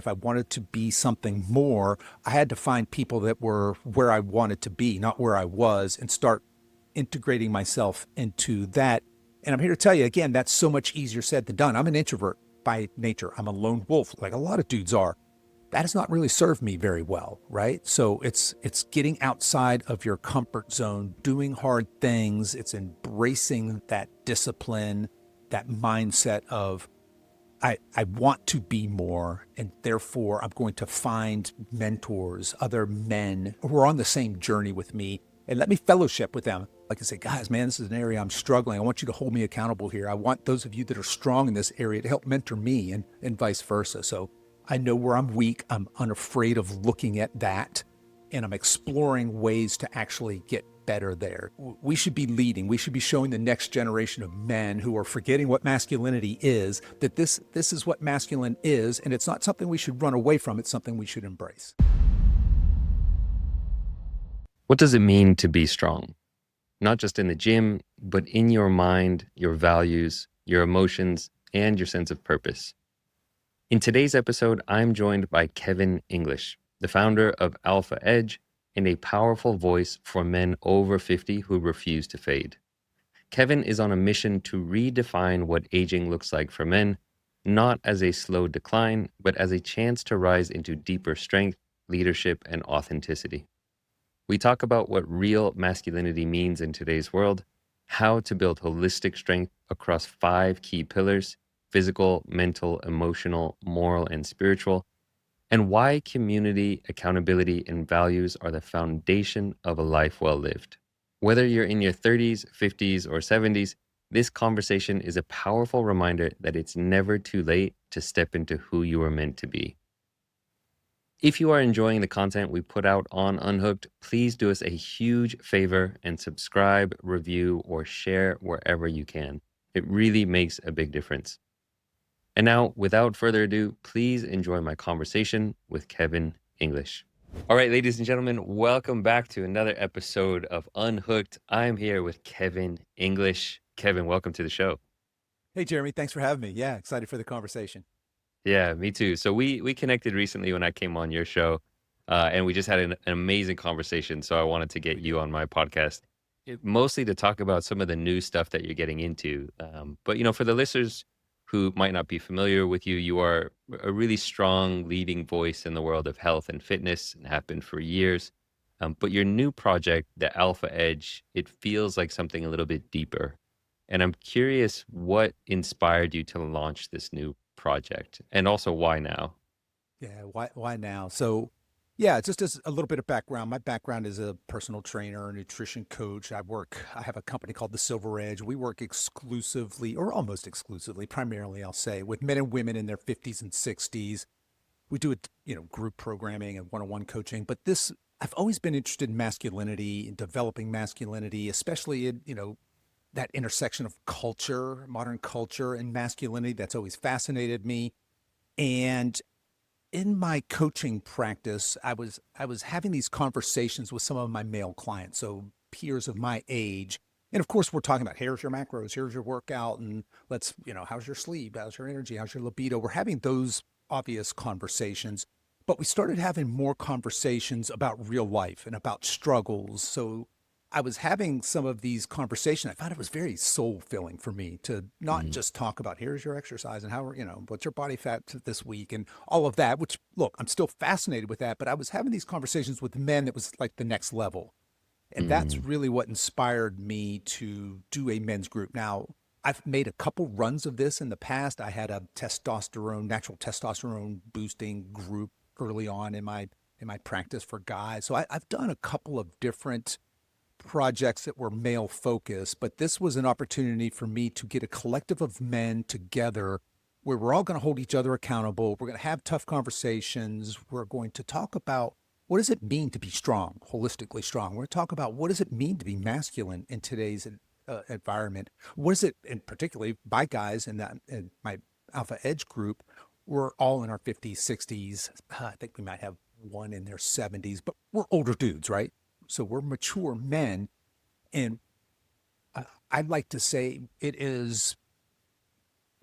If I wanted to be something more, I had to find people that were where I wanted to be, not where I was, and start integrating myself into that. And I'm here to tell you again, that's so much easier said than done. I'm an introvert by nature. I'm a lone wolf, like a lot of dudes are. That has not really served me very well, right? So it's getting outside of your comfort zone, doing hard things, it's embracing that discipline, that mindset of I want to be more, and therefore I'm going to find mentors, other men who are on the same journey with me, and let me fellowship with them. Like I say, guys, man, this is an area I'm struggling. I want you to hold me accountable here. I want those of you that are strong in this area to help mentor me and vice versa. So I know where I'm weak. I'm unafraid of looking at that, and I'm exploring ways to actually get better there. We should be leading. We should be showing the next generation of men who are forgetting what masculinity is, that this is what masculine is, and it's not something we should run away from. It's something we should embrace. What does it mean to be strong? Not just in the gym, but in your mind, your values, your emotions, and your sense of purpose. In today's episode, I'm joined by Kevin English, the founder of Alpha Edge and a powerful voice for men over 50 who refuse to fade. Kevin is on a mission to redefine what aging looks like for men, not as a slow decline, but as a chance to rise into deeper strength, leadership, and authenticity. We talk about what real masculinity means in today's world, how to build holistic strength across 5 key pillars: physical, mental, emotional, moral, and spiritual, and why community, accountability, and values are the foundation of a life well lived. Whether you're in your 30s, 50s, or 70s, this conversation is a powerful reminder that it's never too late to step into who you are meant to be. If you are enjoying the content we put out on Unhooked, please do us a huge favor and subscribe, review, or share wherever you can. It really makes a big difference. And now, without further ado, please enjoy my conversation with Kevin English. All right, ladies and gentlemen, welcome back to another episode of Unhooked. I'm here with Kevin English. Kevin, welcome to the show. Hey, Jeremy, thanks for having me. Yeah, excited for the conversation. Yeah, me too. So we connected recently when I came on your show, and we just had an amazing conversation. So I wanted to get We you did. on my podcast, mostly to talk about some of the new stuff that you're getting into. But for the listeners who might not be familiar with you, you are a really strong leading voice in the world of health and fitness, and have been for years. But your new project, the Alpha Edge, it feels like something a little bit deeper. And I'm curious what inspired you to launch this new project, and also why now? Yeah, why now? So, yeah, just as a little bit of background, my background is a personal trainer, a nutrition coach. I have a company called the Silver Edge. We work exclusively, or almost exclusively, primarily, I'll say, with men and women in their 50s and 60s. We do it, group programming and one-on-one coaching, but I've always been interested in masculinity and developing masculinity, especially in, that intersection of culture, modern culture and masculinity. That's always fascinated me. And in my coaching practice, I was having these conversations with some of my male clients, so peers of my age. And of course, we're talking about here's your macros, here's your workout, and how's your sleep, how's your energy, how's your libido. We're having those obvious conversations, but we started having more conversations about real life and about struggles. So I was having some of these conversations. I found it was very soul filling for me to not Mm, just talk about here's your exercise and how, what's your body fat this week and all of that, which look, I'm still fascinated with that, but I was having these conversations with men that was like the next level. And that's mm, really what inspired me to do a men's group. Now, I've made a couple runs of this in the past. I had a natural testosterone boosting group early on in my practice for guys. So I've done a couple of different projects that were male focused, but this was an opportunity for me to get a collective of men together where we're all going to hold each other accountable. We're going to have tough conversations. We're going to talk about what does it mean to be strong, holistically strong. We're going to talk about what does it mean to be masculine in today's environment. What is it, and particularly by guys in my Alpha Edge group, we're all in our 50s, 60s. I think we might have one in their 70s, but we're older dudes, right? So we're mature men. And I'd like to say it is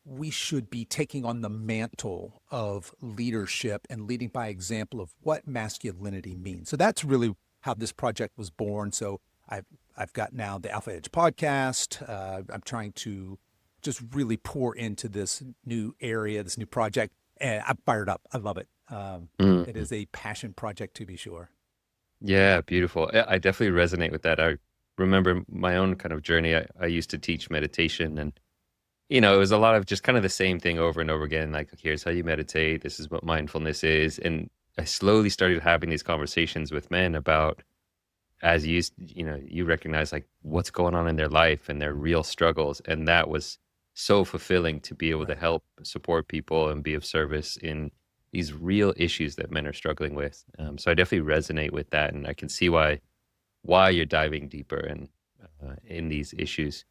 we should be taking on the mantle of leadership and leading by example of what masculinity means. So that's really how this project was born. So I've I've got now the Alpha Edge podcast. I'm trying to just really pour into this new area, this new project, and I'm fired up. I love it. It Mm. is a passion project to be sure. Yeah, beautiful. I definitely resonate with that. I remember my own kind of journey. I used to teach meditation, and it was a lot of just kind of the same thing over and over again. Like, here's how you meditate. This is what mindfulness is. And I slowly started having these conversations with men about, as you recognize like what's going on in their life and their real struggles. And that was so fulfilling to be able to Right. help support people and be of service in these real issues that men are struggling with. So I definitely resonate with that. And I can see why you're diving deeper in these issues.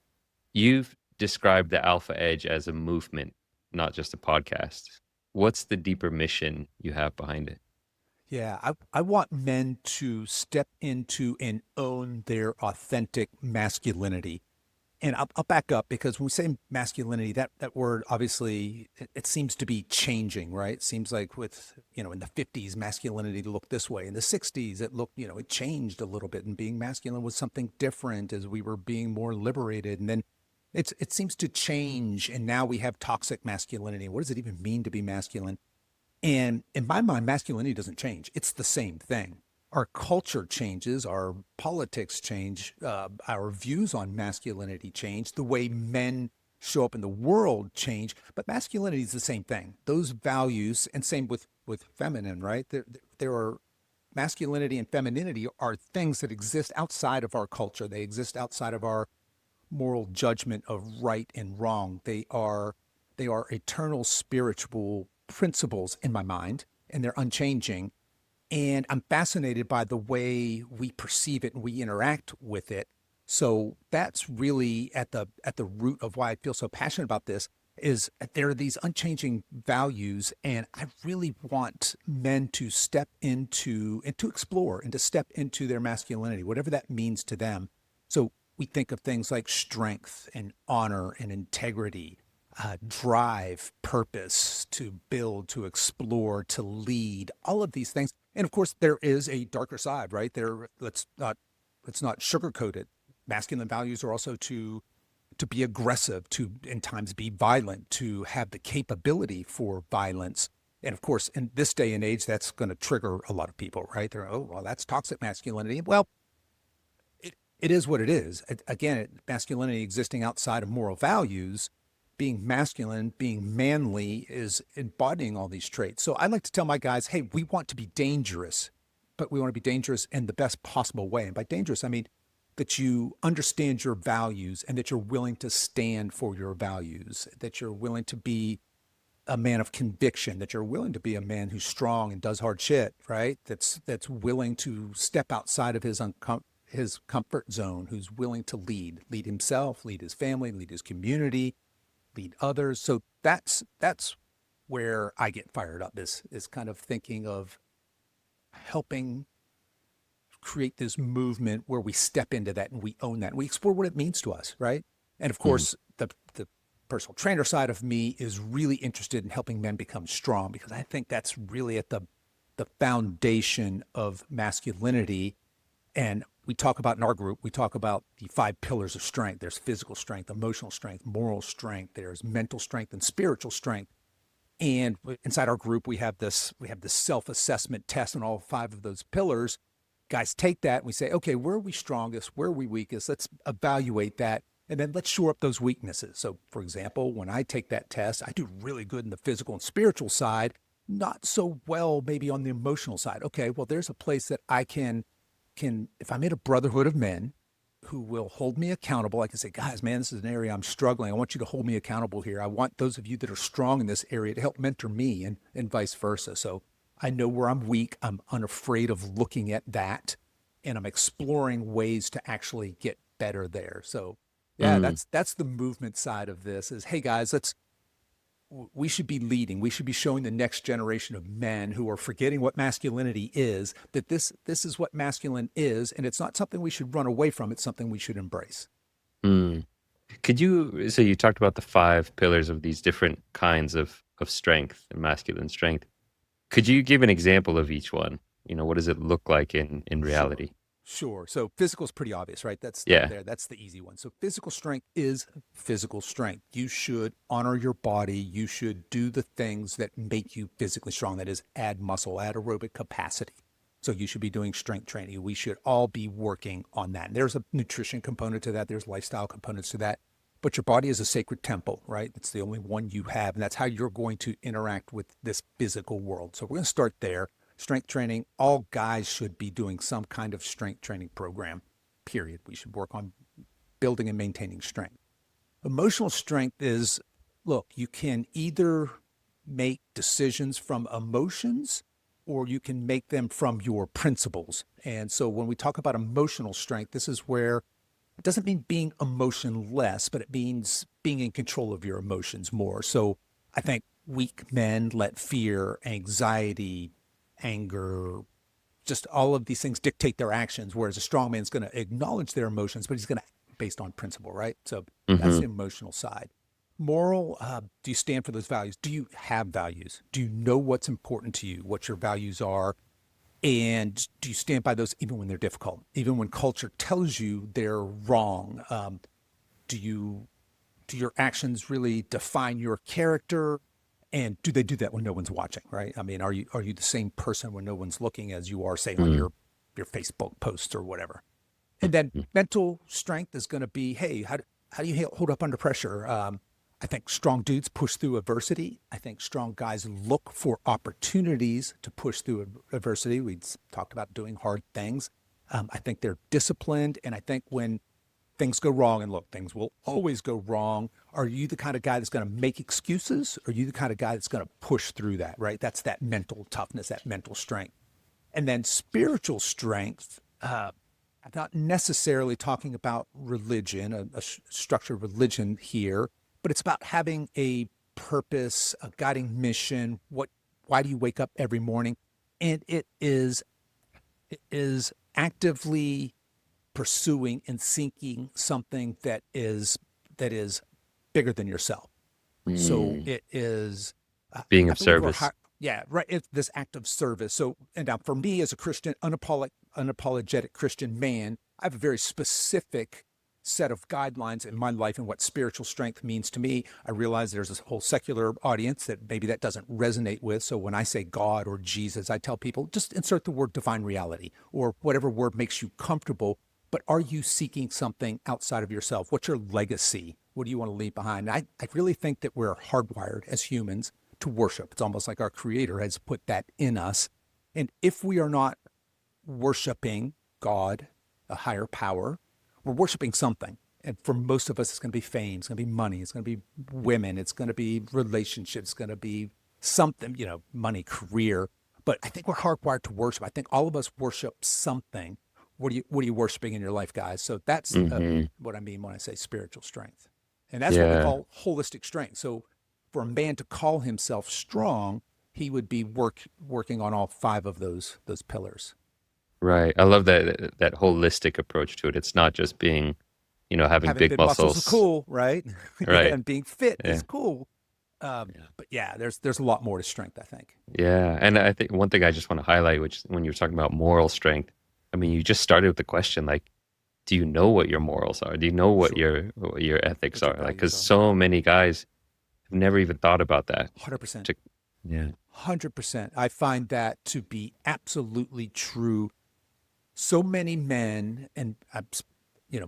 You've described the Alpha Edge as a movement, not just a podcast. What's the deeper mission you have behind it? Yeah, I want men to step into and own their authentic masculinity. And I'll back up because when we say masculinity, that word obviously it seems to be changing, right? It seems like in the 50s, masculinity looked this way. In the 60s, it looked, it changed a little bit, and being masculine was something different as we were being more liberated. And then it seems to change, and now we have toxic masculinity. What does it even mean to be masculine? And in my mind, masculinity doesn't change. It's the same thing. Our culture changes, our politics change, our views on masculinity change, the way men show up in the world change, but masculinity is the same thing. Those values, and same with feminine, right? There are masculinity and femininity are things that exist outside of our culture. They exist outside of our moral judgment of right and wrong. They are eternal spiritual principles in my mind, and they're unchanging. And I'm fascinated by the way we perceive it and we interact with it. So that's really at the root of why I feel so passionate about this is that there are these unchanging values, and I really want men to step into and to explore and to step into their masculinity, whatever that means to them. So we think of things like strength and honor and integrity, drive, purpose, to build, to explore, to lead, all of these things. And of course, there is a darker side, right? There, let's not sugarcoat it. Masculine values are also to be aggressive, to in times be violent, to have the capability for violence. And of course, in this day and age, that's going to trigger a lot of people, right? They're, oh, well, that's toxic masculinity. Well, it is what it is. Again, masculinity existing outside of moral values, being masculine, being manly is embodying all these traits. So I like to tell my guys, hey, we want to be dangerous, but we want to be dangerous in the best possible way. And by dangerous, I mean that you understand your values and that you're willing to stand for your values, that you're willing to be a man of conviction, that you're willing to be a man who's strong and does hard shit, right? That's willing to step outside of his comfort zone, who's willing to lead himself, lead his family, lead his community, lead others. So that's where I get fired up is kind of thinking of helping create this movement where we step into that and we own that and we explore what it means to us, right? And of Mm. course, the personal trainer side of me is really interested in helping men become strong because I think that's really at the foundation of masculinity. And we talk about in our group, we talk about the five pillars of strength. There's physical strength, emotional strength, moral strength, there's mental strength and spiritual strength. And inside our group, we have this self-assessment test on all five of those pillars. Guys take that and we say, okay, where are we strongest? Where are we weakest? Let's evaluate that. And then let's shore up those weaknesses. So, for example, when I take that test, I do really good in the physical and spiritual side, not so well maybe on the emotional side. Okay, well, there's a place that I can if I'm in a brotherhood of men who will hold me accountable, I can say, guys, man, this is an area I'm struggling. I want you to hold me accountable here. I want those of you that are strong in this area to help mentor me and vice versa. So I know where I'm weak. I'm unafraid of looking at that and I'm exploring ways to actually get better there. So yeah, Mm. that's the movement side of this is, hey guys, we should be leading. We should be showing the next generation of men who are forgetting what masculinity is, that this is what masculine is, and it's not something we should run away from. It's something we should embrace. Mm. Could you, so you talked about the five pillars of these different kinds of strength and masculine strength. Could you give an example of each one? What does it look like in Sure. reality? Sure. So physical is pretty obvious, right? That's start Yeah. there. That's the easy one. So physical strength is physical strength. You should honor your body. You should do the things that make you physically strong. That is, add muscle, add aerobic capacity. So you should be doing strength training. We should all be working on that. And there's a nutrition component to that. There's lifestyle components to that. But your body is a sacred temple, right? It's the only one you have. And that's how you're going to interact with this physical world. So we're going to start there. Strength training, all guys should be doing some kind of strength training program, period. We should work on building and maintaining strength. Emotional strength is, look, you can either make decisions from emotions or you can make them from your principles. And so when we talk about emotional strength, this is where it doesn't mean being emotionless, but it means being in control of your emotions more. So I think weak men let fear, anxiety, anger, just all of these things dictate their actions, whereas a strong man is going to acknowledge their emotions, but he's going to act based on principle, right? So that's Hmm. the emotional side. Moral, do you stand for those values? Do you have values? Do you know what's important to you, what your values are? And do you stand by those even when they're difficult, even when culture tells you they're wrong? Do you do your actions really define your character? And do they do that when no one's watching, right? I mean, are you the same person when no one's looking as you are, say, on your Facebook posts or whatever? And then mental strength is going to be, hey, how do you hold up under pressure? I think strong dudes push through adversity. I think strong guys look for opportunities to push through adversity. We talked about doing hard things. I think they're disciplined. And I think when things go wrong, and look, things will always go wrong, are you the kind of guy that's going to make excuses? Or are you the kind of guy that's going to push through that, right? That's that mental toughness, that mental strength. And then spiritual strength, I'm not necessarily talking about religion, a structured religion here, but it's about having a purpose, a guiding mission. Why do you wake up every morning? And it is actively pursuing and seeking something that is bigger than yourself. So Mm. it is, Being I of believe we're service. yeah, right. It's this act of service. So, and now for me as a Christian, unapologetic Christian man, I have a very specific set of guidelines in my life and what spiritual strength means to me. I realize there's this whole secular audience that maybe that doesn't resonate with. So when I say God or Jesus, I tell people just insert the word divine reality or whatever word makes you comfortable. But are you seeking something outside of yourself? What's your legacy? What do you want to leave behind? I really think that we're hardwired as humans to worship. It's almost like our creator has put that in us. And if we are not worshiping God, a higher power, we're worshiping something. And for most of us, it's going to be fame, it's going to be money, it's going to be women, it's going to be relationships, it's going to be something, money, career. But I think we're hardwired to worship. I think all of us worship something. What are you worshiping in your life, guys? So that's Hmm. what I mean when I say spiritual strength, and that's what we Yeah. call holistic strength. So for a man to call himself strong, he would be working on all five of those pillars. Right. I love that holistic approach to it. It's not just being, having Having big big muscles is muscles. cool, right? Yeah, Right. and being fit Yeah. is cool. Yeah. But yeah, there's a lot more to strength, I think. Yeah. And I think one thing I just want to highlight, which when you're talking about moral strength, I mean, you just started with the question, like, do you know what your morals are? Do you know what Sure, your ethics what your are? Like, because values are. so many guys have never even thought about that. 100%. To, yeah. 100%. I find that to be absolutely true. So many men, and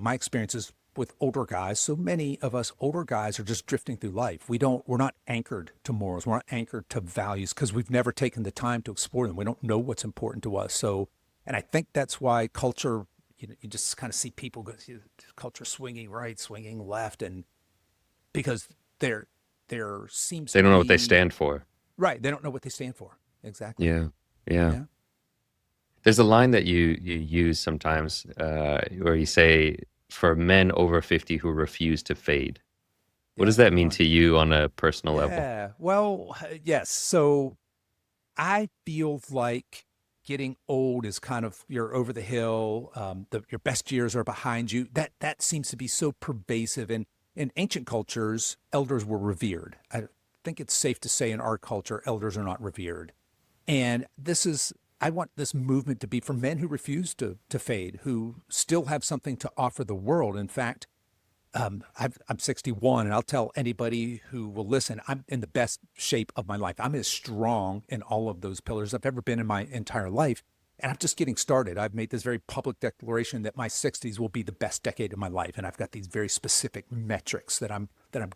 my experiences with older guys, so many of us older guys are just drifting through life. We're not anchored to morals. We're not anchored to values because we've never taken the time to explore them. We don't know what's important to us. So, and I think that's why culture, you just kind of see people go, culture swinging right, swinging left. And because there seems They to don't know what they be, stand for. right, they don't know what they stand for. Exactly. Yeah. Yeah. Yeah. There's a line that you use sometimes where you say, for men over 50 who refuse to fade. What does Yeah. that Good mean one. to you on a personal level? Yeah. Well, yes. So I feel like getting old is kind of you're over the hill. Your best years are behind you. That seems to be so pervasive, and in ancient cultures, elders were revered. I think it's safe to say in our culture, elders are not revered. And I want this movement to be for men who refuse to fade, who still have something to offer the world. In fact, I'm 61, and I'll tell anybody who will listen, I'm in the best shape of my life. I'm as strong in all of those pillars I've ever been in my entire life. And I'm just getting started. I've made this very public declaration that my 60s will be the best decade of my life. And I've got these very specific metrics that I'm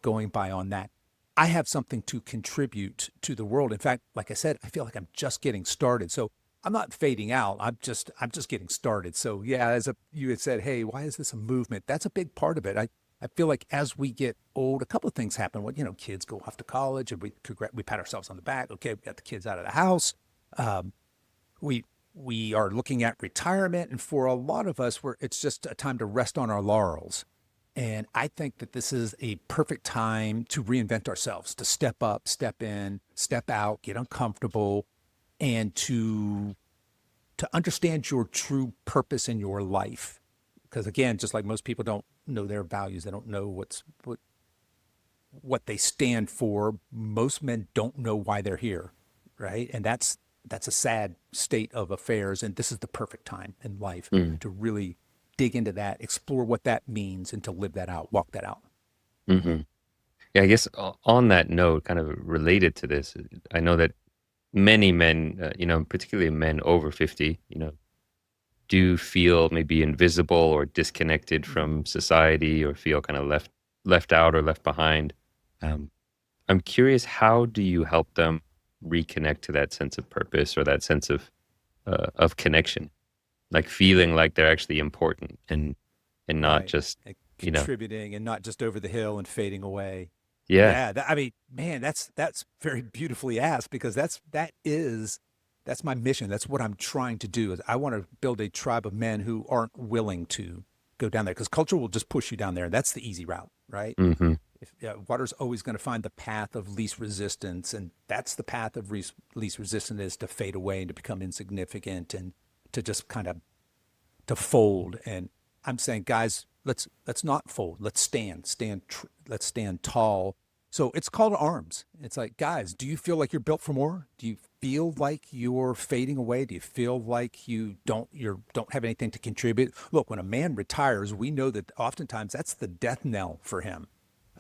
going by on that. I have something to contribute to the world. In fact, like I said, I feel like I'm just getting started. So I'm not fading out. I'm just getting started. So yeah, you had said, hey, why is this a movement? That's a big part of it. I feel like as we get old, a couple of things happen. Well, kids go off to college, and we pat ourselves on the back. Okay, we got the kids out of the house. Um, we we are looking at retirement, and for a lot of us, it's just a time to rest on our laurels. And I think that this is a perfect time to reinvent ourselves, to step up, step in, step out, get uncomfortable, and to understand your true purpose in your life. Because again, just like most people don't know their values, they don't know what they stand for. Most men don't know why they're here, right? And that's a sad state of affairs. And this is the perfect time in life Mm, to really dig into that, explore what that means, and to live that out, walk that out. hmm. Yeah, I guess on that note, kind of related to this, I know that many men, particularly men over 50, do feel maybe invisible or disconnected Mhm. from society or feel kind of left out or left behind. Um, I'm curious, how do you help them reconnect to that sense of purpose or that sense of connection, like Yeah, feeling like they're actually important and not right. just, And you know, contributing and not just over the hill and fading away. yeah. Yeah, I mean, man, that's very beautifully asked because that's my mission. That's what I'm trying to do. Is I want to build a tribe of men who aren't willing to go down there because culture will just push you down there. That's the easy route, right? Hmm. If water's always going to find the path of least resistance, and that's the path of least resistance is to fade away and to become insignificant and to just kind of to fold. And I'm saying, guys, let's not fold. Let's let's stand tall. So it's called arms. It's like, guys, do you feel like you're built for more? Do you feel like you're fading away? Do you feel like you don't have anything to contribute? Look, when a man retires, we know that oftentimes that's the death knell for him,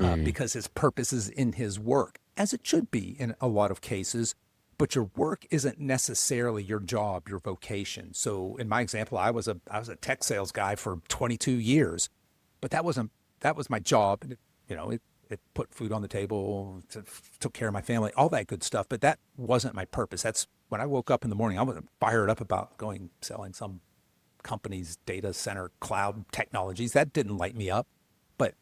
Mm, because his purpose is in his work, as it should be in a lot of cases. But your work isn't necessarily your job, your vocation. So in my example, I was a tech sales guy for 22 years, but that was my job. And it put food on the table, took care of my family, all that good stuff. But that wasn't my purpose. That's when I woke up in the morning, I wasn't fired up about going selling some company's data center cloud technologies. That didn't light me up. But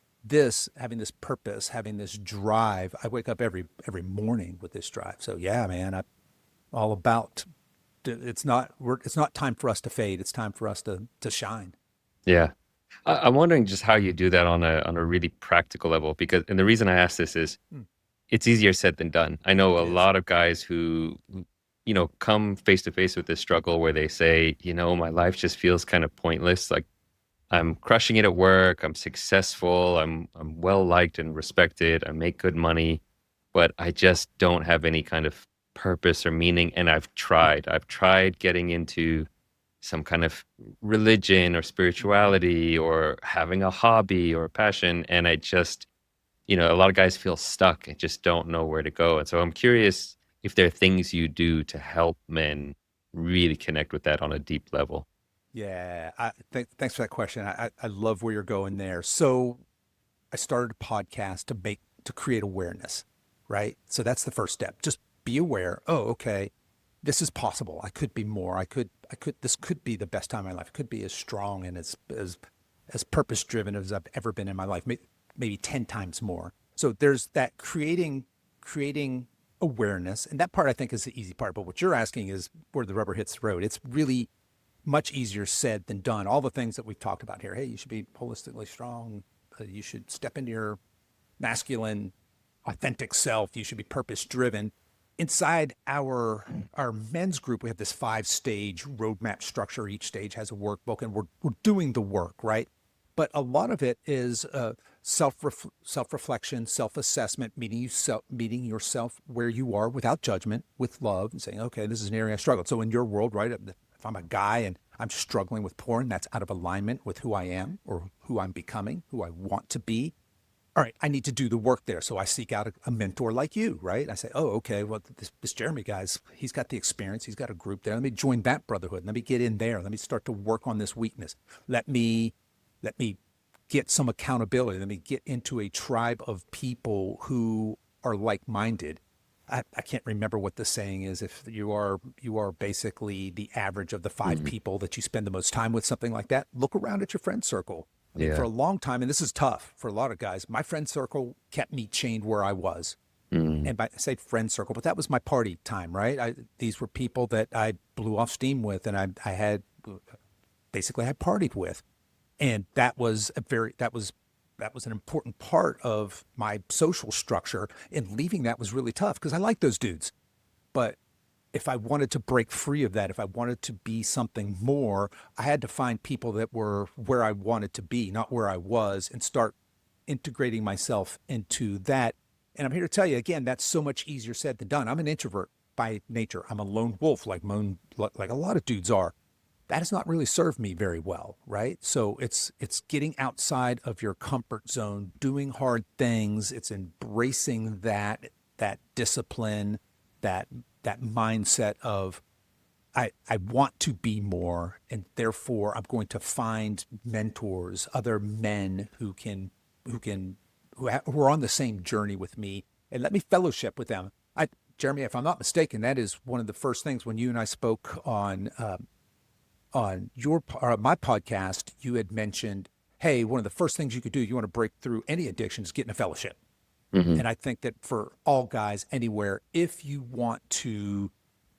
having this purpose, having this drive, I wake up every morning with this drive. So yeah, man, I'm all about. It's not time for us to fade. It's time for us to shine. yeah. I'm wondering just how you do that on a really practical level, because, and the reason I ask this is Hmm. it's easier said than done. I know It a is. lot of guys who, come face to face with this struggle where they say, my life just feels kind of pointless. Like I'm crushing it at work, I'm successful, I'm well liked and respected, I make good money, but I just don't have any kind of purpose or meaning. And I've tried getting into some kind of religion or Hmm. spirituality or having a hobby or a passion. And I just, a lot of guys feel stuck and just don't know where to go. And so I'm curious if there are things you do to help men really connect with that on a deep level. Yeah. Thanks for that question. I love where you're going there. So I started a podcast to create awareness, right? So that's the first step. Just be aware. Oh, okay, this is possible. I could be more. I could. This could be the best time of my life. It could be as strong and as purpose driven as I've ever been in my life. Maybe 10 times more. So there's that creating awareness, and that part I think is the easy part. But what you're asking is where the rubber hits the road. It's really much easier said than done. All the things that we've talked about here. Hey, you should be holistically strong. You should step into your masculine, authentic self. You should be purpose driven. Inside our men's group, we have this 5 stage roadmap structure. Each stage has a workbook, and we're doing the work, right? But a lot of it is self-reflection, self-assessment, meeting yourself where you are without judgment, with love, and saying, okay, this is an area I struggled. So in your world, right, if I'm a guy and I'm struggling with porn, that's out of alignment with who I am or who I'm becoming, who I want to be. All right, I need to do the work there. So I seek out a mentor like you, right? I say, oh, okay, well, this Jeremy guy's, he's got the experience. He's got a group there. Let me join that brotherhood. Let me get in there. Let me start to work on this weakness. Let me get some accountability. Let me get into a tribe of people who are like-minded. I can't remember what the saying is. If you are basically the average of the five Mhm. people that you spend the most time with, something like that. Look around at your friend circle. I mean, for Yeah. a long time, and this is tough for a lot of guys, my friend circle kept me chained where I was. Mm. And I say friend circle, but that was my party time, right? These were people that I blew off steam with, and I had basically I partied with, and that was an important part of my social structure. And leaving that was really tough because I like those dudes, but if I wanted to break free of that, if I wanted to be something more, I had to find people that were where I wanted to be, not where I was, and start integrating myself into that. And I'm here to tell you again, that's so much easier said than done. I'm an introvert by nature. I'm a lone wolf, like a lot of dudes are. That has not really served me very well, right? So it's getting outside of your comfort zone, doing hard things. It's embracing that discipline, that that mindset of I want to be more, and therefore I'm going to find mentors, other men who can who are on the same journey with me, and let me fellowship with them. Jeremy, if I'm not mistaken, that is one of the first things when you and I spoke on my podcast. You had mentioned, hey, one of the first things you could do, you want to break through any addiction, is get in a fellowship. Hmm. And I think that for all guys anywhere, if you want to,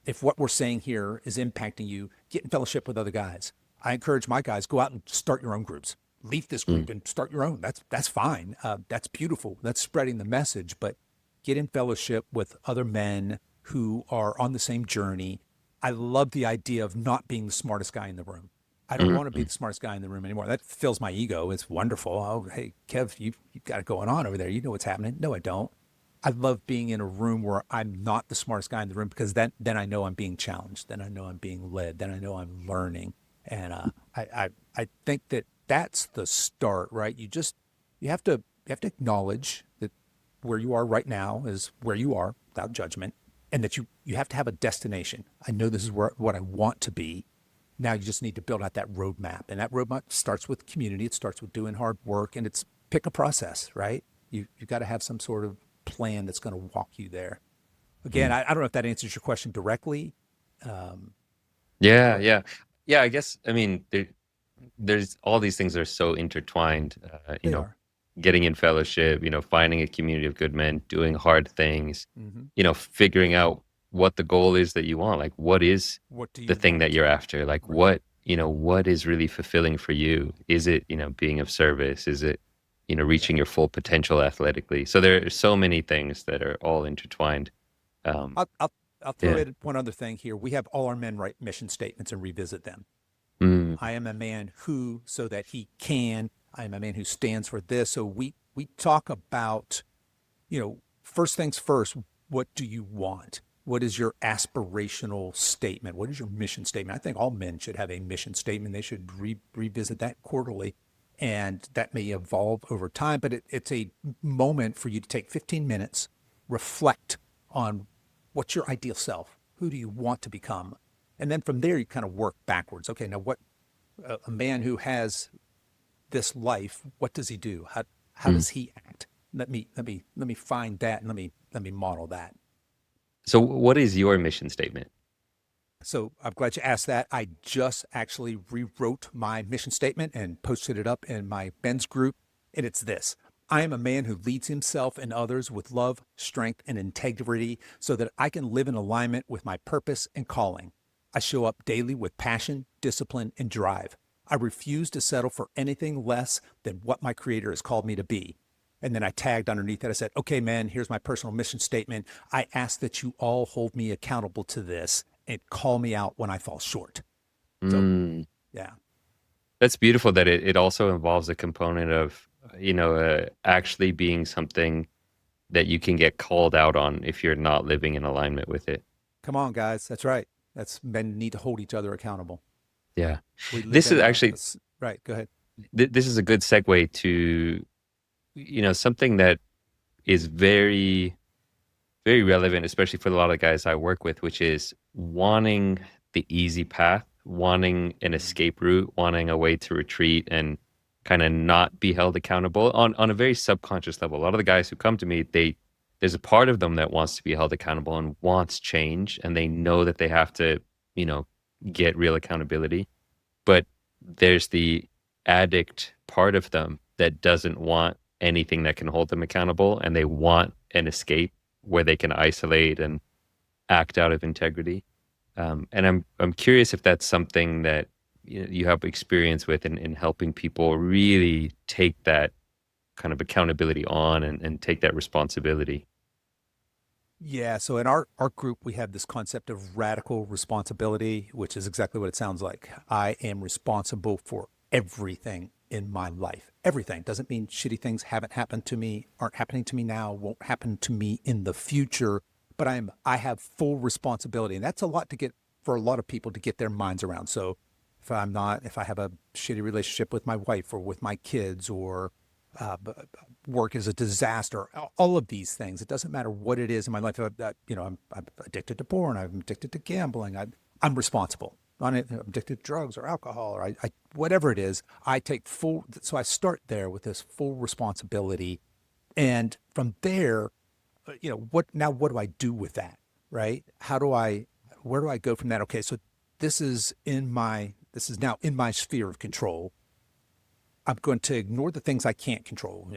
if what we're saying here is impacting you, get in fellowship with other guys. I encourage my guys, go out and start your own groups. Leave this Mm. group and start your own. That's fine. That's beautiful. That's spreading the message. But get in fellowship with other men who are on the same journey. I love the idea of not being the smartest guy in the room. I don't want to be Mm. the smartest guy in the room anymore. That fills my ego. It's wonderful. Oh, hey, Kev, you've got it going on over there. You know what's happening. No, I don't. I love being in a room where I'm not the smartest guy in the room, because then I know I'm being challenged. Then I know I'm being led. Then I know I'm learning. And I think that that's the start, right? You have to acknowledge that where you are right now is where you are without judgment, and that you have to have a destination. I know this is what I want to be. Now you just need to build out that roadmap, and that roadmap starts with community. It starts with doing hard work, and it's pick a process, right? You've got to have some sort of plan that's going to walk you there. Again, Mm. I don't know if that answers your question directly, um, Yeah, but yeah. Yeah, I guess, I mean, there's all these things are so intertwined, they are. getting in fellowship, finding a community of good men, doing hard things, Hmm. figuring out what the goal is that you want. Like, what is What do the you thing that want? you're after? Like, Right. what is really fulfilling for you? Is it, being of service? Is it, Yeah. reaching your full potential athletically? So there are so many things that are all intertwined. Um, I'll, I'll, I'll throw yeah. in one other thing here. We have all our men write mission statements and revisit them. Mm. I am a man who, so that he can. I am a man who stands for this. So we talk about, first things first. What do you want? What is your aspirational statement? What is your mission statement? I think all men should have a mission statement. They should revisit that quarterly, and that may evolve over time. But it's a moment for you to take 15 minutes, reflect on what's your ideal self. Who do you want to become? And then from there, you kind of work backwards. Okay, now what a man who has this life, what does he do? How Mm. does he act? Let me find that, and let me model that. So what is your mission statement? So I'm glad you asked that. I just actually rewrote my mission statement and posted it up in my men's group, and it's this: I am a man who leads himself and others with love, strength, and integrity, so that I can live in alignment with my purpose and calling. I show up daily with passion, discipline, and drive. I refuse to settle for anything less than what my creator has called me to be. And then I tagged underneath that. I said, okay, man, here's my personal mission statement. I ask that you all hold me accountable to this and call me out when I fall short. So, Mm. yeah. That's beautiful that it also involves a component of actually being something that you can get called out on if you're not living in alignment with it. Come on, guys. That's right. That's men need to hold each other accountable. Yeah. We live This in is actually right. Go ahead. this is a good segue to something that is very very relevant, especially for a lot of guys I work with, which is wanting the easy path, wanting an Mm. escape route, wanting a way to retreat and kind of not be held accountable on a very subconscious level. A lot of the guys who come to me, there's a part of them that wants to be held accountable and wants change, and they know that they have to, you know, get real accountability. But there's the addict part of them that doesn't want anything that can hold them accountable, and they want an escape where they can isolate and act out of integrity. And I'm curious if that's something that you have experience with in helping people really take that kind of accountability on and take that responsibility. Yeah. So in our group, we have this concept of radical responsibility, which is exactly what it sounds like. I am responsible for everything in my life. Everything doesn't mean shitty things haven't happened to me, aren't happening to me now, won't happen to me in the future. But I have full responsibility, and that's a lot to get for a lot of people to get their minds around. So if I have a shitty relationship with my wife or with my kids, or work is a disaster, all of these things. It doesn't matter what it is in my life. I'm addicted to porn. I'm addicted to gambling. I'm responsible. I'm addicted to drugs or alcohol, or whatever it is. I take full. So I start there with this full responsibility, and from there, what do I do with that? Right? Where do I go from that? Okay, so this is now in my sphere of control. I'm going to ignore the things I can't control,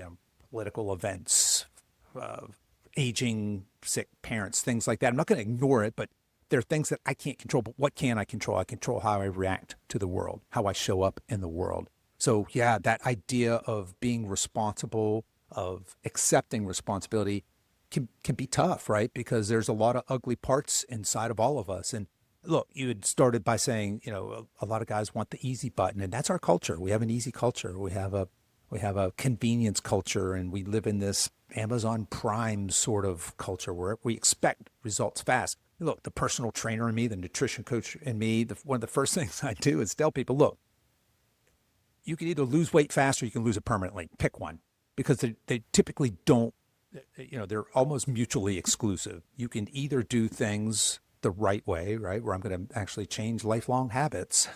political events, uh, aging, sick parents, things like that. I'm not going to ignore it, but there are things that I can't control. But what can I control? I control how I react to the world, how I show up in the world. So, yeah, that idea of being responsible, of accepting responsibility can be tough, right? Because there's a lot of ugly parts inside of all of us. And look, you had started by saying, a lot of guys want the easy button, and that's our culture. We have an easy culture. We have a convenience culture, and we live in this Amazon Prime sort of culture where we expect results fast. Look, the personal trainer in me, the nutrition coach in me, one of the first things I do is tell people, look, you can either lose weight fast or you can lose it permanently. Pick one, because they typically don't, they're almost mutually exclusive. You can either do things the right way, right, where I'm going to actually change lifelong habits,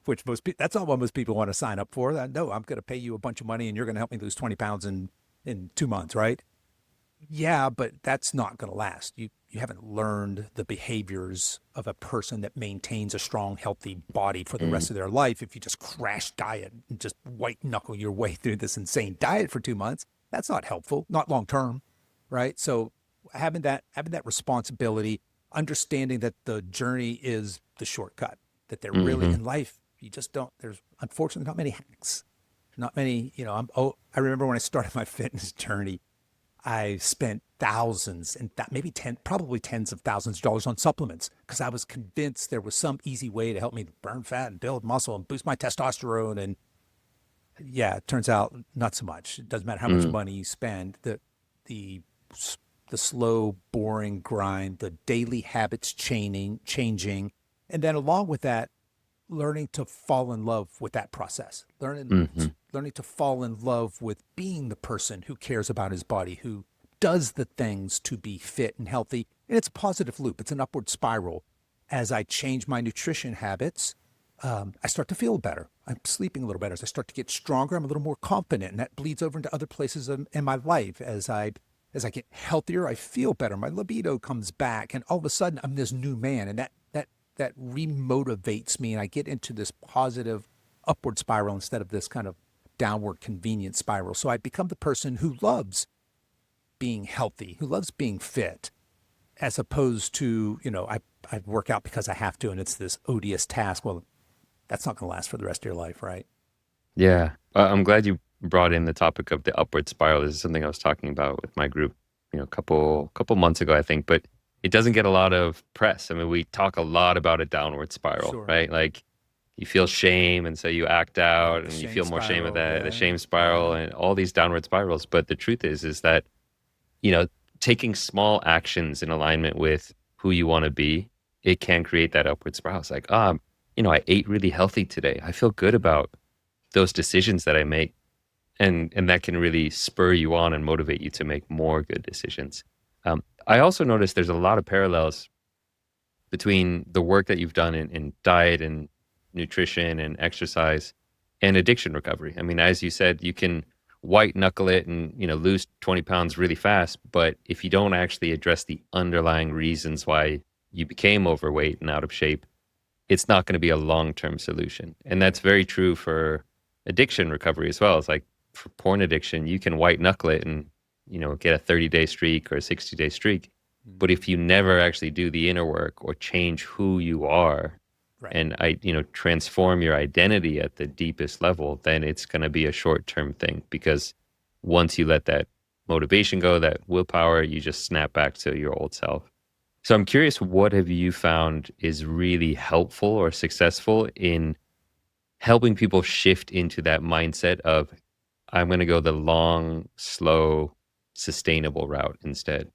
which that's not what most people want to sign up for. No, I'm going to pay you a bunch of money and you're going to help me lose 20 pounds in 2 months, right? Yeah, but that's not going to last. You haven't learned the behaviors of a person that maintains a strong, healthy body for the Mm, rest of their life. If you just crash diet and just white knuckle your way through this insane diet for 2 months, that's not helpful, not long term, right? So having that responsibility, understanding that the journey is the shortcut, that there really hmm in life you just don't. There's unfortunately not many hacks, not many. I remember when I started my fitness journey. I spent thousands and maybe probably tens of thousands of dollars on supplements because I was convinced there was some easy way to help me burn fat and build muscle and boost my testosterone. And yeah, it turns out not so much. It doesn't matter how much mm, money you spend. The the slow, boring grind, the daily habits changing, and then along with that, learning to fall in love with that process, hmm learning to fall in love with being the person who cares about his body, who does the things to be fit and healthy. And it's a positive loop. It's an upward spiral. As I change my nutrition habits, I start to feel better. I'm sleeping a little better. As I start to get stronger, I'm a little more confident, and that bleeds over into other places in my life. As I get healthier, I feel better. My libido comes back, and all of a sudden, I'm this new man, and that remotivates me, and I get into this positive upward spiral instead of this kind of downward convenience spiral. So I become the person who loves being healthy, who loves being fit, as opposed to, I work out because I have to, and it's this odious task. Well, that's not going to last for the rest of your life, right? Yeah. I'm glad you brought in the topic of the upward spiral. This is something I was talking about with my group, a couple months ago, I think, but it doesn't get a lot of press. I mean, we talk a lot about a downward spiral, Sure. right? Like you feel shame, and so you act Right. out, The and you shame feel more shame of spiral. that, the Yeah. shame spiral, Yeah. and all these downward spirals. But the truth is that, you know, taking small actions in alignment with who you want to be, it can create that upward spiral. It's like, I ate really healthy today. I feel good about those decisions that I make. And that can really spur you on and motivate you to make more good decisions. I also noticed there's a lot of parallels between the work that you've done in diet and nutrition and exercise and addiction recovery. I mean, as you said, you can white knuckle it and lose 20 pounds really fast, but if you don't actually address the underlying reasons why you became overweight and out of shape, it's not going to be a long-term solution. And that's very true for addiction recovery as well. It's like for porn addiction, you can white knuckle it and, get a 30-day streak or a 60-day streak. But Mhm. if you never actually do the inner work or change who you are Right. and transform your identity at the deepest level, then it's going to be a short-term thing, because once you let that motivation go, that willpower, you just snap back to your old self. So I'm curious, what have you found is really helpful or successful in helping people shift into that mindset of, I'm going to go the long, slow, sustainable route instead?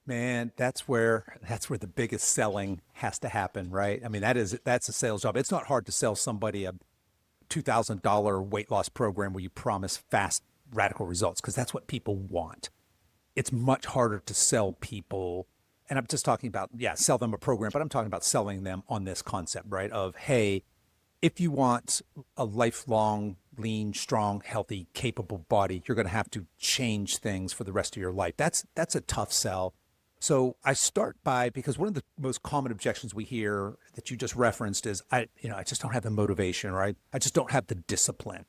Man, that's where the biggest selling has to happen, right? I mean, that's a sales job. It's not hard to sell somebody a $2,000 weight loss program where you promise fast, radical results, because that's what people want. It's much harder to sell people, and I'm just talking about, yeah, sell them a program, but I'm talking about selling them on this concept, right? Of, hey, if you want a lifelong, lean, strong, healthy, capable body, you're going to have to change things for the rest of your life. That's a tough sell. So I start by, because one of the most common objections we hear that you just referenced is, I just don't have the motivation, right? I just don't have the discipline.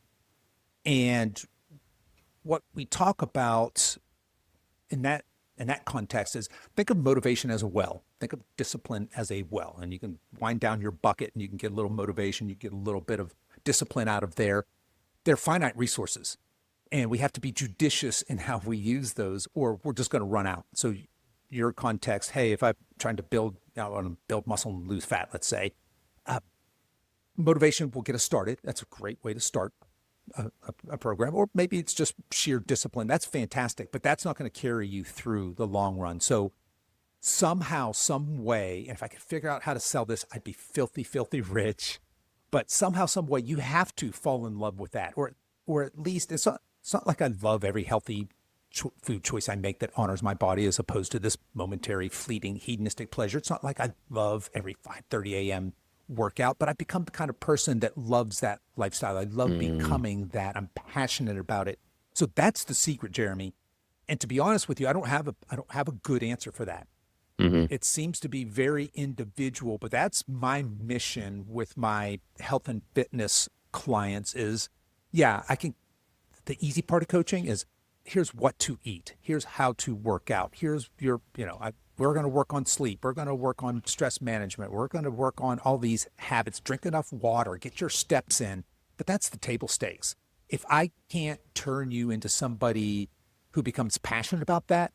And what we talk about in that context is, think of motivation as a well. Think of discipline as a well. And you can wind down your bucket and you can get a little motivation, you get a little bit of discipline out of there. They're finite resources. And we have to be judicious in how we use those, or we're just going to run out. So your context, hey, if I'm trying to build, I want to build muscle and lose fat, let's say, uh, motivation will get us started. That's a great way to start a program, or maybe it's just sheer discipline. That's fantastic, but that's not going to carry you through the long run. So somehow, some way, and if I could figure out how to sell this, I'd be filthy, filthy rich. But somehow, some way, you have to fall in love with that, or at least it's not like I love every healthy food choice I make that honors my body, as opposed to this momentary, fleeting, hedonistic pleasure. It's not like I love every 5:30 a.m. workout, but I've become the kind of person that loves that lifestyle. I love Mm, becoming that. I'm passionate about it. So that's the secret, Jeremy. And to be honest with you, I don't have a good answer for that. hmm It seems to be very individual, but that's my mission with my health and fitness clients is, yeah, I can, the easy part of coaching is, here's what to eat. Here's how to work out. Here's we're going to work on sleep. We're going to work on stress management. We're going to work on all these habits. Drink enough water, get your steps in. But that's the table stakes. If I can't turn you into somebody who becomes passionate about that,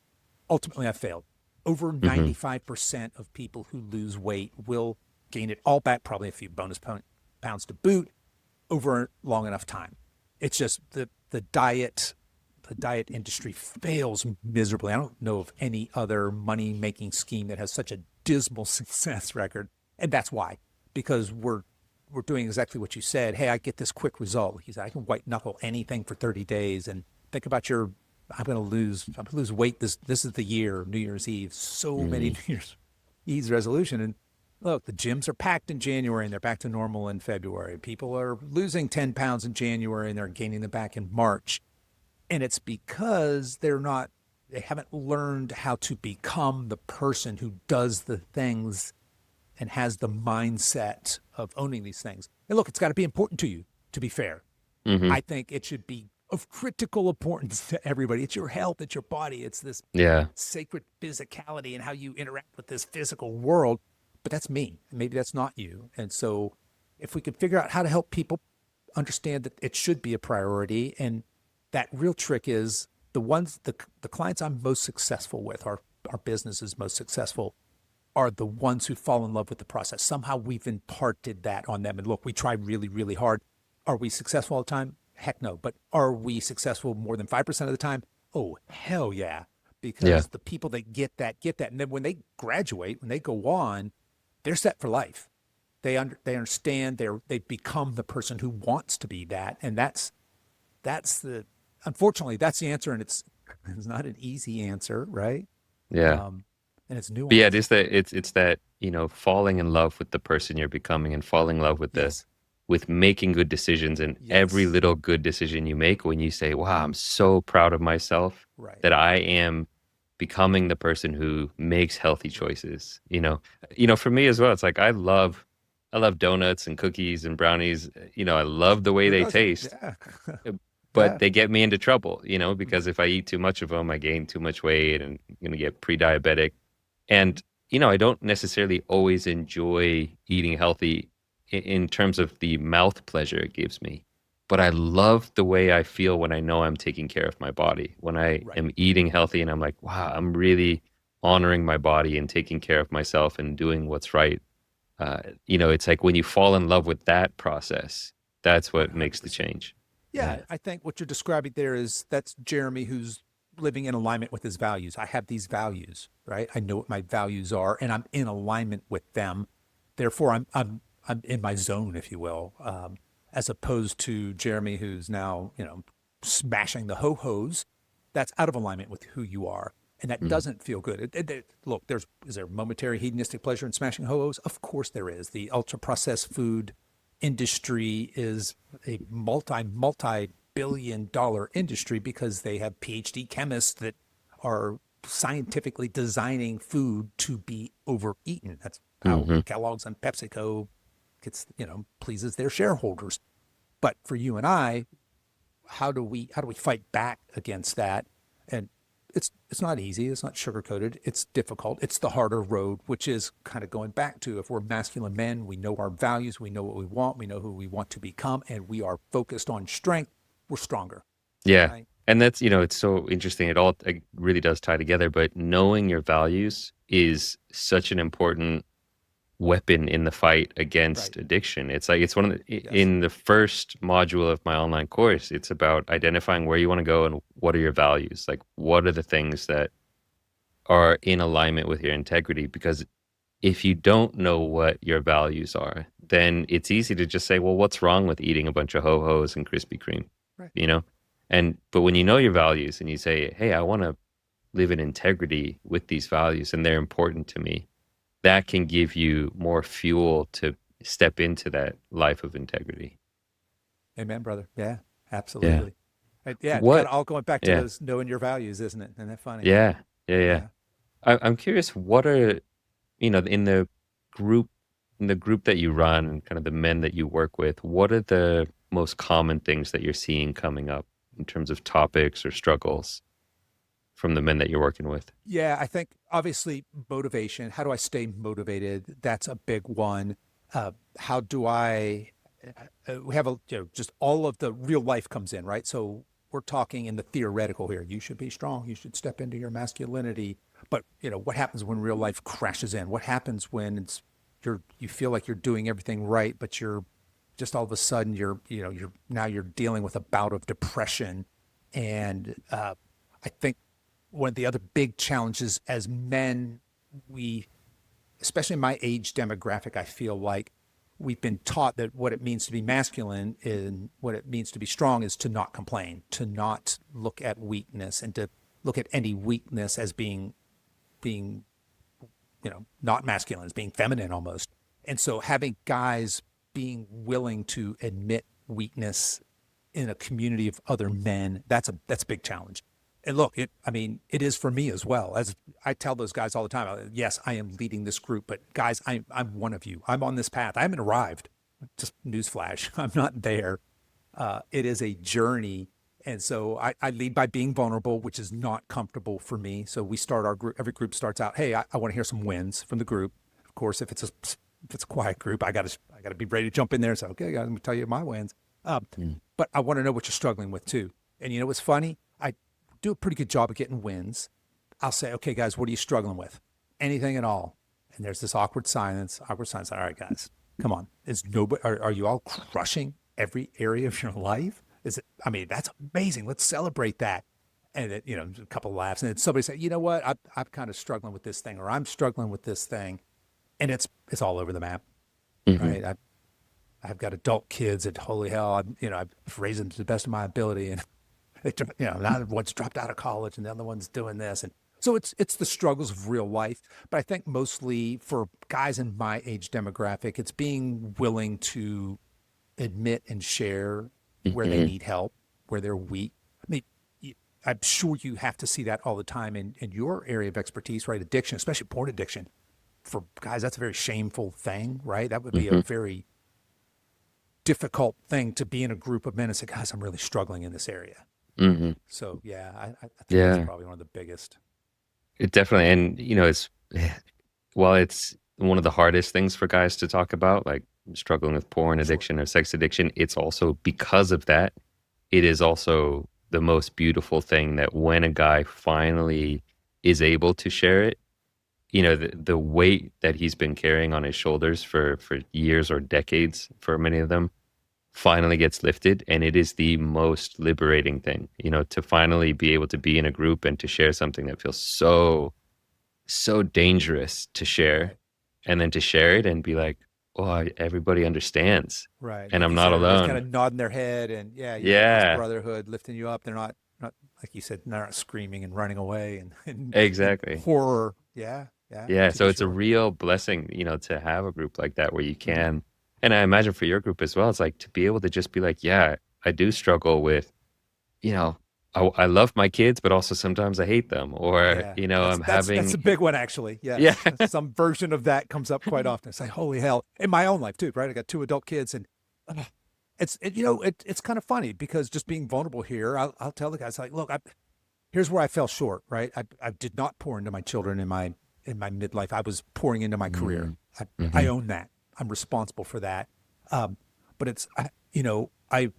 ultimately I failed. Over hmm 95% of people who lose weight will gain it all back, probably a few bonus pounds to boot, over long enough time. It's just the diet industry fails miserably. I don't know of any other money making scheme that has such a dismal success record. And that's why. Because we're doing exactly what you said. Hey, I get this quick result. He said, I can white knuckle anything for 30 days, and think about I'm gonna lose weight this is the year, New Year's Eve. So many mm, New Year's Eve's resolution. And look, the gyms are packed in January and they're back to normal in February. People are losing 10 pounds in January and they're gaining them back in March. And it's because they haven't learned how to become the person who does the things and has the mindset of owning these things. And look, it's got to be important to you, to be fair. hmm I think it should be of critical importance to everybody. It's your health, it's your body, it's this Yeah. sacred physicality and how you interact with this physical world. But that's me. Maybe that's not you. And so if we could figure out how to help people understand that it should be a priority, and that real trick is, the clients I'm most successful with, our business is most successful, are the ones who fall in love with the process. Somehow we've imparted that on them. And look, we try really, really hard. Are we successful all the time? Heck no. But are we successful more than 5% of the time? Oh, hell yeah. Yeah. Because the people that get that, get that. And then when they graduate, when they go on, they're set for life. They understand, they become the person who wants to be that. And that's the, unfortunately, that's the answer. And it's not an easy answer, right? Yeah. And it's But yeah, it nuanced. is that it's that, falling in love with the person you're becoming and falling in love with the Yes. with making good decisions, and every Yes. little good decision you make when you say, "Wow, I'm so proud of myself Right. that I am becoming the person who makes healthy Right. choices." For me as well, it's like I love donuts and cookies and brownies. I love the way Who they doesn't? taste, Yeah. uh, but Yeah. they get me into trouble, because Right. if I eat too much of them, I gain too much weight and I'm going to get pre-diabetic. Hmm. And, I don't necessarily always enjoy eating healthy in terms of the mouth pleasure it gives me. But I love the way I feel when I know I'm taking care of my body, when I Right. am eating healthy and I'm like, wow, I'm really honoring my body and taking care of myself and doing what's right. It's like when you fall in love with that process, that's what makes the 100%. change. Yeah. Yeah. I think what you're describing there is that's Jeremy who's living in alignment with his values. I have these values, right? I know what my values are and I'm in alignment with them. Therefore, I'm in my zone, if you will, as opposed to Jeremy who's now, smashing the ho-hos. That's out of alignment with who you are. And that Mhm. doesn't feel good. Look, is there momentary hedonistic pleasure in smashing ho-hos? Of course there is. The ultra processed food industry is a multi billion dollar industry because they have PhD chemists that are scientifically designing food to be overeaten. That's how Mhm. Kellogg's and PepsiCo pleases their shareholders. But for you and I, how do we fight back against that? And it's not easy. It's not sugar coated. It's difficult. It's the harder road, which is kind of going back to if we're masculine men, we know our values, we know what we want, we know who we want to become, and we are focused on strength. We're stronger, Yeah. right? And that's, it's so interesting. It really does tie together, but knowing your values is such an important weapon in the fight Right. against addiction. It's like it's one of Yes. in the first module of my online course, it's about identifying where you want to go and what are your values. Like what are the things that are in alignment with your integrity? Because if you don't know what your values are, then it's easy to just say, well, what's wrong with eating a bunch of ho-hos and Krispy Kreme? Right. You know? But when you know your values and you say, hey, I want to live in integrity with these values and they're important to me, that can give you more fuel to step into that life of integrity. Amen, brother. Yeah, Yeah. absolutely. Yeah, it's kind What? of all going back to Yeah. those knowing your values, isn't it? Isn't that funny? Yeah. Yeah. Yeah. Yeah. I'm curious, what are, in group, the group that you run and kind of the men that you work with, what are the most common things that you're seeing coming up in terms of topics or struggles from the men that you're working with? Yeah, I think obviously motivation. How do I stay motivated? That's a big one. How do I? We have just all of the real life comes in, right? So we're talking in the theoretical here. You should be strong. You should step into your masculinity. But what happens when real life crashes in? What happens when you feel like you're doing everything right, but you're just all of a sudden you're dealing with a bout of depression, and I think one of the other big challenges as men, we, especially in my age demographic, I feel like we've been taught that what it means to be masculine and what it means to be strong is to not complain, to not look at weakness, and to look at any weakness as being not masculine, as being feminine almost. And so having guys being willing to admit weakness in a community of other men, that's a big challenge. And look, it is for me as well. As I tell those guys all the time, yes, I am leading this group, but guys, I'm one of you. I'm on this path. I haven't arrived. Just newsflash, I'm not there. It is a journey. And so I lead by being vulnerable, which is not comfortable for me. So we start our group, every group starts out, hey, I want to hear some wins from the group. Of course, if it's a quiet group, I gotta be ready to jump in there and say, okay, guys, let me tell you my wins. Um, Mm. but I want to know what you're struggling with too. And what's funny? I do a pretty good job of getting wins. I'll say, okay, guys, what are you struggling with? Anything at all? And there's this awkward silence. Awkward silence. All right, guys, come on. Is nobody? Are you all crushing every area of your life? Is it? I mean, that's amazing. Let's celebrate that. And it, a couple of laughs, and then somebody said, "You know what? I'm kind of struggling with this thing, or I'm struggling with this thing," and it's all over the map, Hmm. right? I've got adult kids, and holy hell, I've raised them to the best of my ability, and now one's dropped out of college, and the other one's doing this, and so it's the struggles of real life. But I think mostly for guys in my age demographic, it's being willing to admit and share where they Hmm. need help, where they're weak. I mean, I'm sure you have to see that all the time in your area of expertise, right? Addiction, especially porn addiction. For guys, that's a very shameful thing, right? That would be a Hmm. very difficult thing to be in a group of men and say, guys, I'm really struggling in this area. Hmm. So yeah, I think that's Yeah, probably one of the biggest. it definitely, and it's while it's one of the hardest things for guys to talk about, like struggling with porn Sure. addiction or sex addiction, it's also because of that, it is also the most beautiful thing that when a guy finally is able to share it, the weight that he's been carrying on his shoulders for years or decades for many of them finally gets lifted, and it is the most liberating thing, to finally be able to be in a group and to share something that feels so dangerous to share, Right. and then to share it and be like, oh, everybody understands Right. and Like I'm you not said, everybody's kind alone. of nodding their head, and yeah, you got this Yeah, brotherhood lifting you up. They're not like you said, they're not screaming and running away and in exactly. horror. Yeah, yeah, Yeah, to so be it's a sure. real blessing, to have a group like that where you Hmm. can, and I imagine for your group as well, it's like to be able to just be like, yeah, I do struggle with, you know, I love my kids, but also sometimes I hate them, or, Yeah, I'm that's a having, big one actually. yeah, Yes, some version of that comes up quite often. It's like, holy hell, in my own life too, right? I got two adult kids, and uh, it's kind of funny because just being vulnerable here, I'll tell the guys like, look, here's where I fell short, right? I did not pour into my children in my midlife. I was pouring into my career. mm, I hmm, own that. I'm responsible for that. Um, but I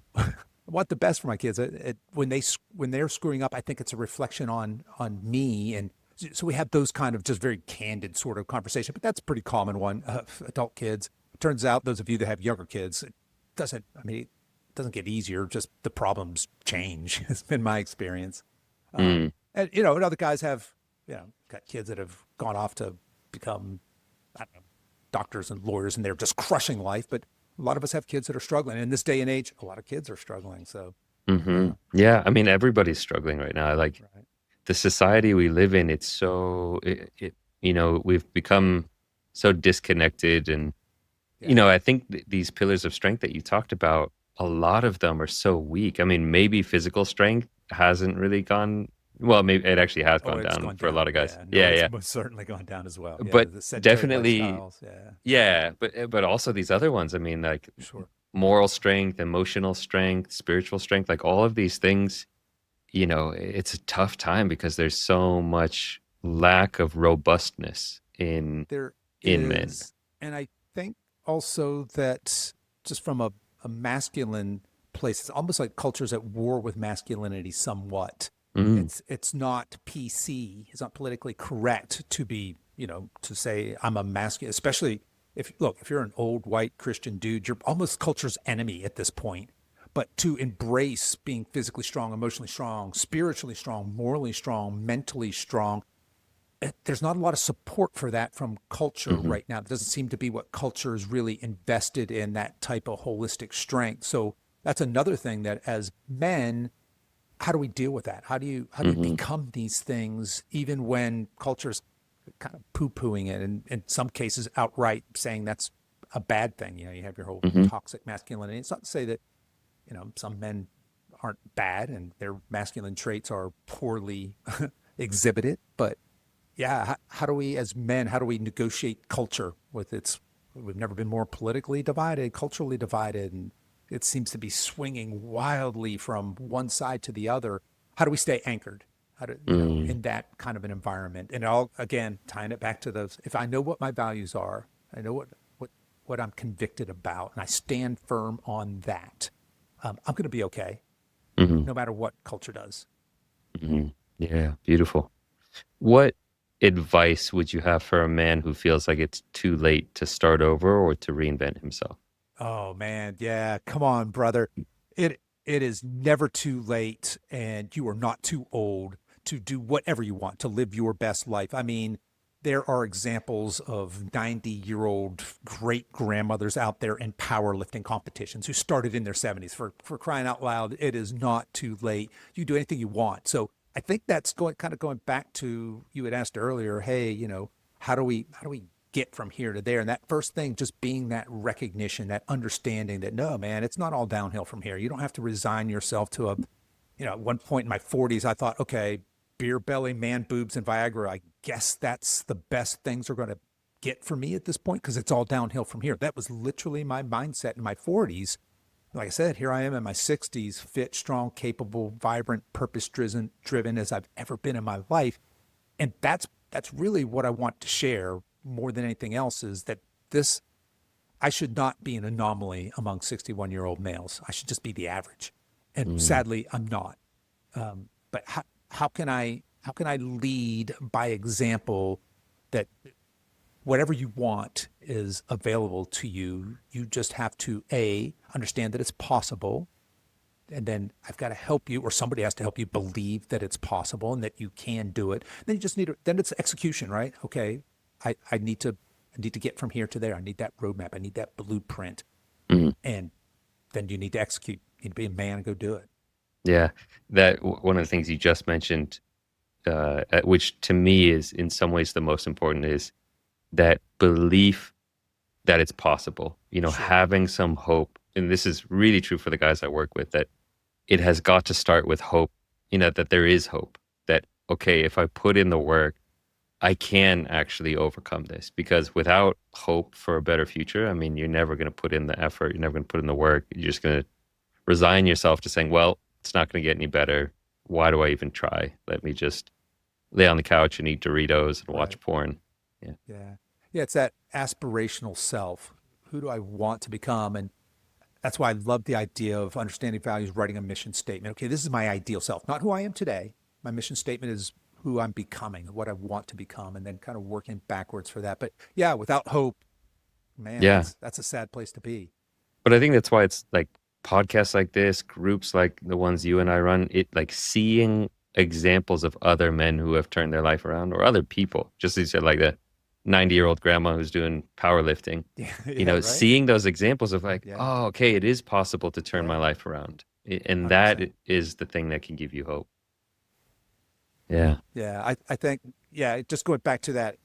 want the best for my kids. When they're screwing up, I think it's a reflection on me, and so we have those kind of just very candid sort of conversation. But that's a pretty common one. Adult kids. Turns out those of you that have younger kids, it doesn't. I mean, it doesn't get easier. Just the problems change. Has been my experience. mm, And other guys have got kids that have gone off to become, I don't know, doctors and lawyers, and they're just crushing life. But a lot of us have kids that are struggling. And in this day and age, a lot of kids are struggling. So, hmm. yeah, Yeah, I mean, everybody's struggling right now. Like right. the society we live in, it's so, we've become so disconnected, and Yeah. I think these pillars of strength that you talked about, a lot of them are so weak. I mean, maybe physical strength hasn't really gone, well, maybe it actually has Oh, gone it's down gone for a lot down. of guys. Yeah. No, Yeah, it's yeah. most certainly gone down as well. Yeah. But The sedentary definitely, lifestyles. Yeah. yeah, but also these other ones. I mean, like Sure. moral strength, emotional strength, spiritual strength, like all of these things, it's a tough time because there's so much lack of robustness There in men. is, and I think also that just from a masculine place, it's almost like culture's at war with masculinity somewhat. Mm, It's not PC. It's not politically correct to be, to say I'm a masculine, especially if you're an old white Christian dude, you're almost culture's enemy at this point. But to embrace being physically strong, emotionally strong, spiritually strong, morally strong, mentally strong, there's not a lot of support for that from culture hmm, right now. It doesn't seem to be what culture is really invested in, that type of holistic strength. So that's another thing that as men, how do we deal with that? How do you hmm, become these things even when culture's kind of poo-pooing it and in some cases outright saying that's a bad thing. You have your whole hmm, toxic masculinity. It's not to say that, some men aren't bad and their masculine traits are poorly exhibited, but yeah, how do we, as men, how do we negotiate culture with its? We've never been more politically divided, culturally divided, and it seems to be swinging wildly from one side to the other. How do we stay anchored? How do mm, in that kind of an environment? And all again tying it back to those. If I know what my values are, I know what I'm convicted about, and I stand firm on that. I'm going to be okay, hmm, no matter what culture does. hmm. Yeah, beautiful. What advice would you have for a man who feels like it's too late to start over or to reinvent himself? Oh man, yeah. Come on, brother. It is never too late, and you are not too old to do whatever you want, to live your best life. I mean, there are examples of 90-year-old great grandmothers out there in powerlifting competitions who started in their 70s. For crying out loud, it is not too late. You do anything you want. So I think that's going back to, you had asked earlier, hey, how do we get from here to there? And that first thing, just being that recognition, that understanding that no, man, it's not all downhill from here. You don't have to resign yourself to at one point in my 40s, I thought, okay, beer belly, man boobs, and Viagra, I guess that's the best things are going to get for me at this point because it's all downhill from here. That was literally my mindset in my 40s. Like I said, here I am in my 60s, fit, strong, capable, vibrant, purpose driven as I've ever been in my life. And that's really what I want to share more than anything else, is that this I should not be an anomaly among 61-year-old males. I should just be the average. And Mm, sadly, I'm not. But how can I lead by example, that whatever you want is available to you. You just have to understand that it's possible, and then I've got to help you, or somebody has to help you believe that it's possible and that you can do it. Then you just then it's execution, right? Okay, I need to get from here to there. I need that roadmap. I need that blueprint, mm. and then you need to execute. You need to be a man and go do it. Yeah, one of the things you just mentioned, which to me is in some ways the most important, is that belief that it's possible. Sure. Having some hope, and this is really true for the guys I work with, that it has got to start with hope. That there is hope. That okay, if I put in the work, I can actually overcome this. Because without hope for a better future, I mean, you're never going to put in the effort. You're never going to put in the work. You're just going to resign yourself to saying, well, it's not going to get any better. Why do I even try? Let me just lay on the couch and eat Doritos and watch Right. porn. Yeah. Yeah. Yeah. It's that aspirational self. Who do I want to become? And that's why I love the idea of understanding values, writing a mission statement. Okay, this is my ideal self, not who I am today. My mission statement is who I'm becoming, what I want to become, and then kind of working backwards for that. But yeah, without hope, man, Yeah. that's a sad place to be. But I think that's why it's like podcasts like this, groups like the ones you and I run, it like seeing examples of other men who have turned their life around, or other people, just as you said, like the 90-year-old grandma who's doing powerlifting, Yeah, yeah, right. seeing those examples of like, Yeah, oh, okay, it is possible to turn my yeah, life around. And that 100%. is the thing that can give you hope. Yeah. Yeah, I think, yeah, just going back to that,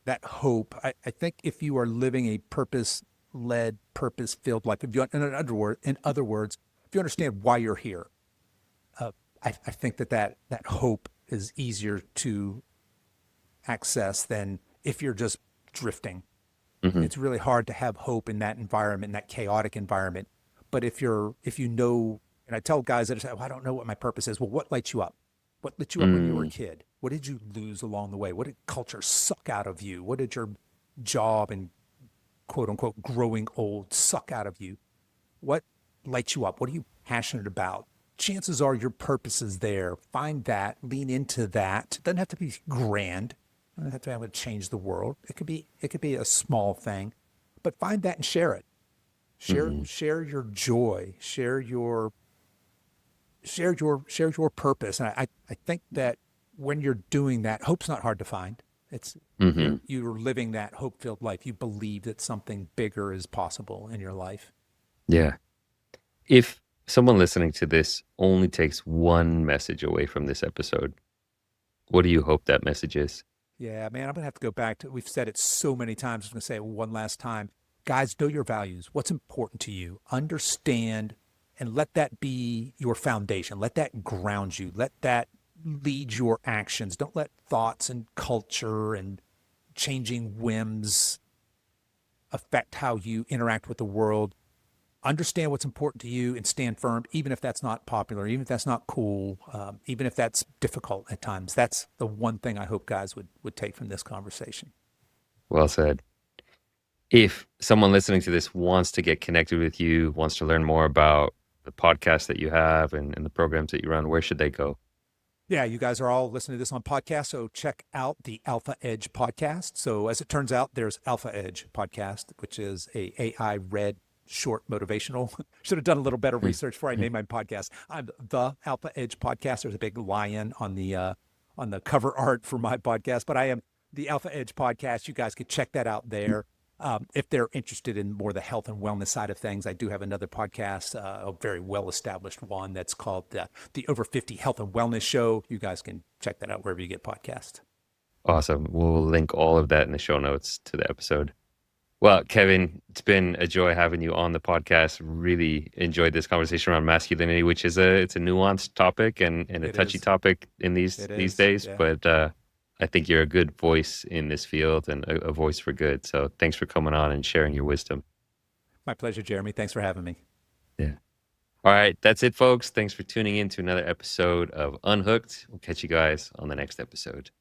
that hope. I think if you are living a purpose-led, purpose-filled life, if you, in other words, if you understand why you're here, uh, I think that hope is easier to access than if you're just drifting. Hmm. It's really hard to have hope in that environment, in that chaotic environment. But if you know, and I tell guys that say, "Oh, I don't know what my purpose is." Well, what lights you up? What lit you up when you were a Mm, kid? What did you lose along the way? What did culture suck out of you? What did your job and quote unquote growing old suck out of you? What lights you up? What are you passionate about? Chances are your purpose is there. Find that, lean into that. It doesn't have to be grand. It doesn't have to be able to change the world. It could be a small thing, but find that and share it. Share hmm. share your joy. Share your purpose. And I think that when you're doing that, hope's not hard to find. It's Hmm. you're living that hope-filled life. You believe that something bigger is possible in your life. Yeah. If someone listening to this only takes one message away from this episode, what do you hope that message is? Yeah, man, I'm gonna have to go back to. We've said it so many times. I'm gonna say it one last time. Guys, know your values. What's important to you? Understand, and let that be your foundation. Let that ground you. Let that lead your actions. Don't let thoughts and culture and changing whims affect how you interact with the world. Understand what's important to you and stand firm, even if that's not popular, even if that's not cool, even if that's difficult at times. That's the one thing I hope guys would take from this conversation. Well said. If someone listening to this wants to get connected with you, wants to learn more about the podcast that you have and the programs that you run, where should they go? Yeah, you guys are all listening to this on podcast, so check out the Alpha Edge podcast. So as it turns out, there's Alpha Edge podcast, which is a AI read short motivational. Should have done a little better research before I named my podcast. I'm the Alpha Edge podcast. There's a big lion on the cover art for my podcast, but I am the Alpha Edge podcast. You guys could check that out there. If they're interested in more the health and wellness side of things, I do have another podcast, a very well-established one that's called the Over 50 Health and Wellness Show. You guys can check that out wherever you get podcasts. Awesome. We'll link all of that in the show notes to the episode. Well, Kevin, it's been a joy having you on the podcast. Really enjoyed this conversation around masculinity, which is it's a nuanced topic and a touchy topic in these days. Yeah. But I think you're a good voice in this field and a voice for good. So thanks for coming on and sharing your wisdom. My pleasure, Jeremy. Thanks for having me. Yeah. All right. That's it, folks. Thanks for tuning in to another episode of Unhooked. We'll catch you guys on the next episode.